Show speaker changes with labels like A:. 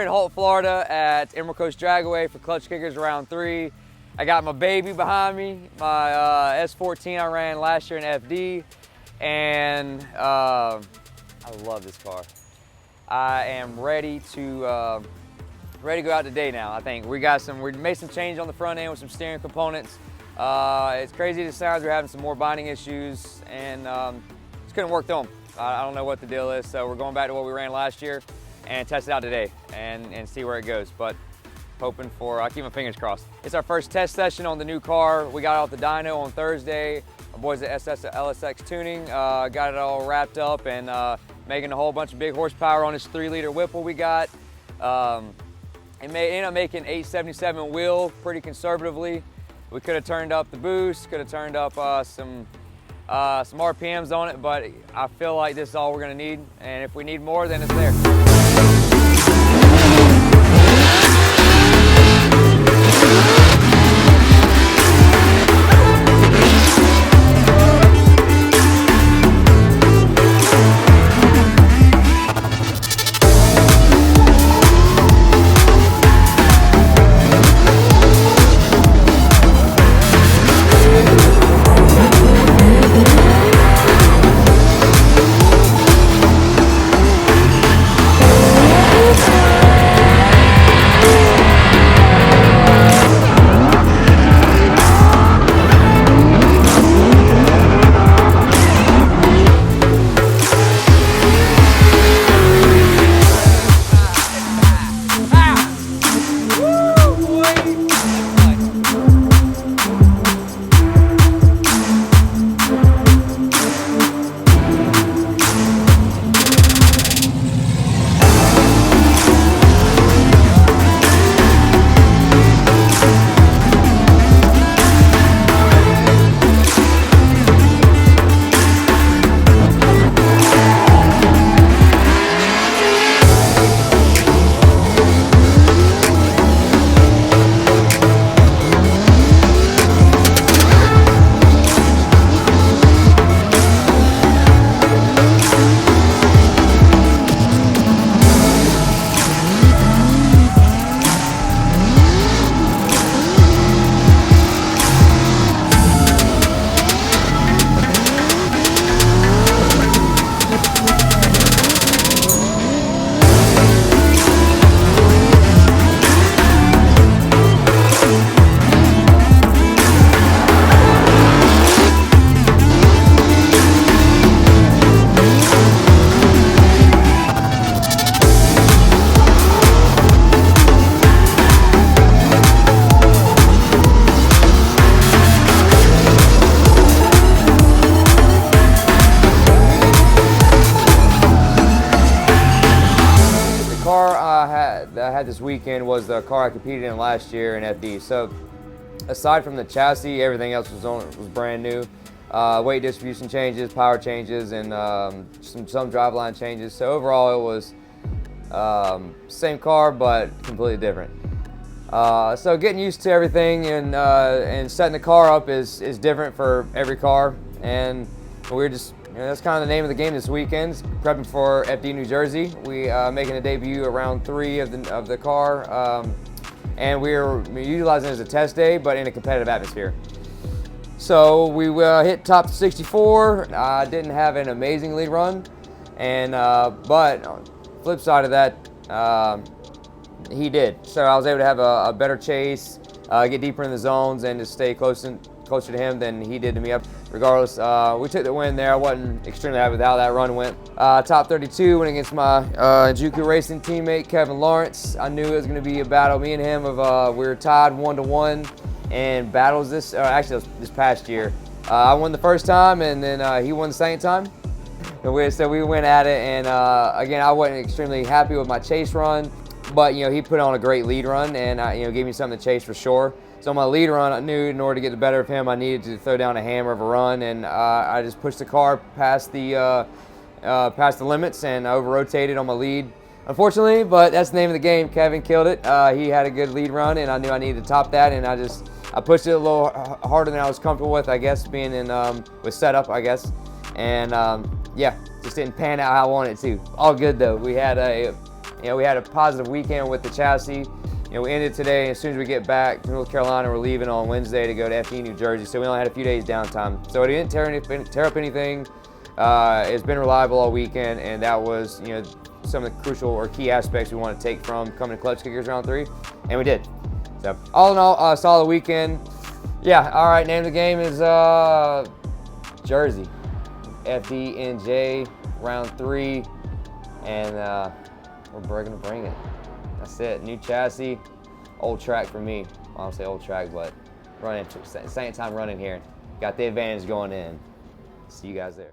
A: We're in Holt, Florida at Emerald Coast Dragaway for Klutch Kickers round 3. I got my baby behind me, my S14 I ran last year in FD, and I love this car. I am ready to go out today now. I think we made some change on the front end with some steering components. It's crazy to sound, we're having some more binding issues and just couldn't work through them. I don't know what the deal is, so we're going back to what we ran last year and test it out today and see where it goes. But hoping for, I keep my fingers crossed. It's our first test session on the new car. We got it off the dyno on Thursday. My boys at LSX Tuning got it all wrapped up and making a whole bunch of big horsepower on this 3-liter Whipple we got. It ended up making 877 wheel pretty conservatively. We could have turned up the boost, could have turned up some RPMs on it, but I feel like this is all we're gonna need, and if we need more, then it's there. I had this weekend was the car I competed in last year in FD. So aside from the chassis, everything else was brand new. Weight distribution changes, power changes, and some driveline changes. So overall, it was same car but completely different. So getting used to everything and setting the car up is different for every car, and we're just. That's kind of the name of the game this weekend. Prepping for FD New Jersey. We making a debut at round 3 of the car, and we're utilizing it as a test day, but in a competitive atmosphere. So we hit top 64. I didn't have an amazing lead run, and but on the flip side of that, he did. So I was able to have a better chase, get deeper in the zones, and to stay closer to him than he did to me. Regardless, we took the win there. I wasn't extremely happy with how that run went. Top 32 went against my Juku Racing teammate, Kevin Lawrence. I knew it was going to be a battle. Me and him, we were tied 1-1 in battles this past year. I won the first time, and then he won the second time. So we went at it, and again, I wasn't extremely happy with my chase run, but he put on a great lead run, and gave me something to chase for sure. So on my lead run, I knew in order to get the better of him, I needed to throw down a hammer of a run, and I just pushed the car past the limits and over-rotated on my lead. Unfortunately, but that's the name of the game. Kevin killed it. He had a good lead run, and I knew I needed to top that, and I pushed it a little harder than I was comfortable with, I guess, being in with setup, I guess, and yeah, just didn't pan out how I wanted it to. All good though. We had a You know, we had a positive weekend with the chassis. You know, we ended today. As soon as we get back to North Carolina, we're leaving on Wednesday to go to FDNJ, New Jersey. So we only had a few days downtime. So it didn't tear up anything. It's been reliable all weekend, and that was, you know, some of the crucial or key aspects we want to take from coming to Klutch Kickers round 3, and we did. So all in all, solid weekend. Yeah, all right, name of the game is Jersey. FDNJ round 3, and we're gonna bring it. That's it. New chassis, old track for me. I don't say old track, but running, same time running here. Got the advantage going in. See you guys there.